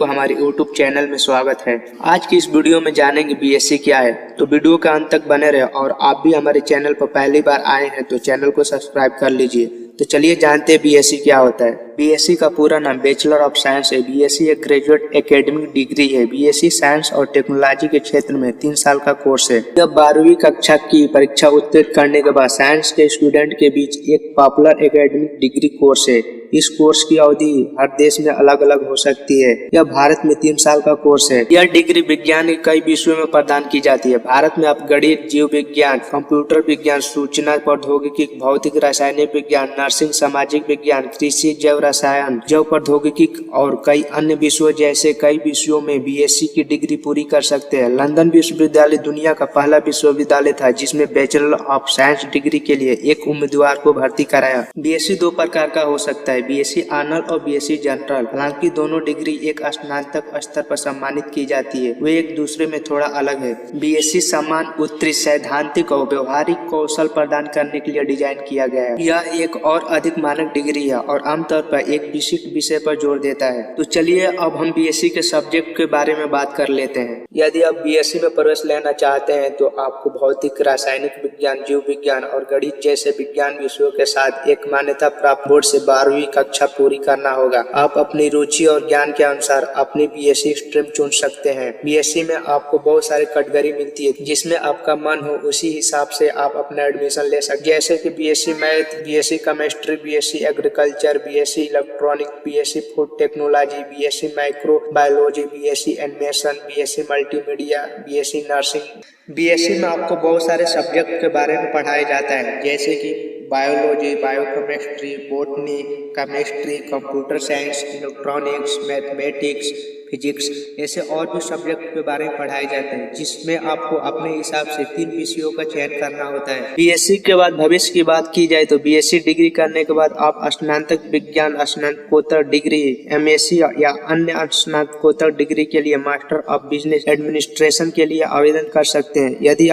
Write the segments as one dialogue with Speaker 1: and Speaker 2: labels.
Speaker 1: सबको हमारे YouTube channel में स्वागत है। आज की इस वीडियो में जानेंगे बीएससी क्या है, तो वीडियो के अंत तक बने रहे। और आप भी हमारे चैनल पर पहली बार आए हैं तो चैनल को सब्सक्राइब कर लीजिए। तो चलिए जानते हैं बीएससी क्या होता है। बीएससी का पूरा नाम बैचलर ऑफ साइंस है। बीएससी एक ग्रेजुएट एकेडमिक डिग्री है। बीएससी साइंस और टेक्नोलॉजी के क्षेत्र में 3 साल का कोर्स है। जब 12वीं कक्षा की परीक्षा उत्तीर्ण करने के बाद साइंस के स्टूडेंट के बीच एक पॉपुलर एकेडमिक डिग्री कोर्स है। इस कोर्स की अवधि हर देश में अलग अलग हो सकती है। यह भारत में 3 साल का कोर्स है। यह डिग्री विज्ञान के कई विषयों में प्रदान की जाती है। भारत में आप गणित, जीव विज्ञान, कंप्यूटर विज्ञान, सूचना प्रौद्योगिकी, भौतिक रासायनिक विज्ञान, नर्सिंग, सामाजिक विज्ञान, कृषि, जैव रसायन, जैव प्रौद्योगिकी और कई अन्य विषयों जैसे कई विषयों में बीएससी की डिग्री पूरी कर सकते हैं। लंदन विश्वविद्यालय दुनिया का पहला विश्वविद्यालय था जिसमें बैचलर ऑफ साइंस डिग्री के लिए एक उम्मीदवार को भर्ती कराया। बीएससी 2 प्रकार का हो सकता है, बीएससी ऑनर और बीएससी जनरल। हालांकि दोनों डिग्री एक स्नातक स्तर पर सम्मानित की जाती है, वे एक दूसरे में थोड़ा अलग है। बीएससी समान उत्तरी सैद्धांतिक और व्यवहारिक कौशल प्रदान करने के लिए डिजाइन किया गया है। यह एक और अधिक मानक डिग्री है और आमतौर पर एक विशिष्ट विषय पर जोर देता है। तो चलिए अब हम बीएससी के सब्जेक्ट के बारे में बात कर लेते हैं। यदि आप बीएससी में प्रवेश लेना चाहते हैं तो आपको भौतिक, रासायनिक विज्ञान, जीव विज्ञान और गणित जैसे विज्ञान विषयों के साथ एक मान्यता प्राप्त बोर्ड से 12वीं कक्षा पूरी करना होगा। आप अपनी रुचि और ज्ञान के अनुसार अपनी बीएससी स्ट्रीम चुन सकते हैं। बीएससी में आपको बहुत सारी कैटेगरी मिलती है, जिसमें आपका मन हो उसी हिसाब से आप अपना एडमिशन ले सकते हैं। जैसे कि BSc math, BSc chemistry, BSc agriculture, BSc electronic, BSc food technology, BSc micro biology, BSc animation, BSc multimedia, BSc nursing. BSc में आपको बहुत सारे सब्जेक्ट के बारे में पढ़ाया जाता है, जैसे कि biology, biochemistry, botany, chemistry, computer science, electronics, mathematics, physics, ऐसे और भी सब्जेक्ट के बारे में पढ़ाए जाते हैं, जिसमें आपको अपने हिसाब से 3 विषयों का चयन करना होता है। बीएससी के बाद भविष्य की बात की जाए तो बीएससी डिग्री करने के बाद आप स्नातक विज्ञान, स्नातकोत्तर डिग्री, एमएससी या अन्य स्नातकोत्तर डिग्री के लिए मास्टर ऑफ बिजनेस एडमिनिस्ट्रेशन के लिए आवेदन कर सकते हैं। यदि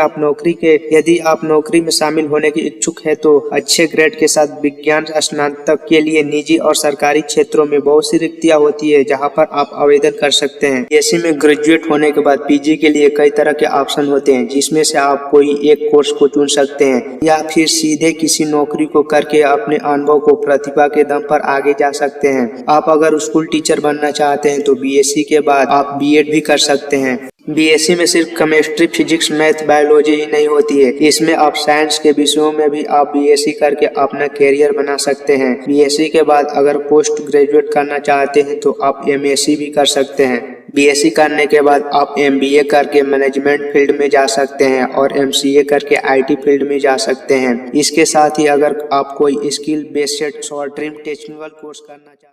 Speaker 1: आप नौकरी में शामिल होने के इच्छुक है तो अच्छे ग्रेड के साथ विज्ञान स्नातक के लिए निजी और सरकारी क्षेत्रों में बहुत सी रिक्तियां होती है, जहां पर आप आवेदन कर सकते हैं। बीएससी में ग्रेजुएट होने के बाद पीजी के लिए कई तरह के ऑप्शन होते हैं, जिसमें से आप कोई एक कोर्स को चुन सकते हैं या फिर सीधे किसी नौकरी को करके अपने अनुभव को प्रतिभा के दम पर आगे जा सकते हैं। आप अगर स्कूल टीचर बनना चाहते हैं तो बीएससी के बाद आप बीएड भी कर सकते हैं। बीएससी में सिर्फ केमिस्ट्री, फिजिक्स, मैथ, बायोलॉजी ही नहीं होती है, इसमें आप साइंस के विषयों में भी आप बीएससी करके अपना कैरियर बना सकते हैं। बीएससी के बाद अगर पोस्ट ग्रेजुएट करना चाहते हैं तो आप एमएससी भी कर सकते हैं। बीएससी करने के बाद आप एमबीए करके मैनेजमेंट फील्ड में जा सकते हैं और एमसीए करके आईटी फील्ड में जा सकते हैं। इसके साथ ही अगर आप कोई skill based short term technical course करना चाहते हैं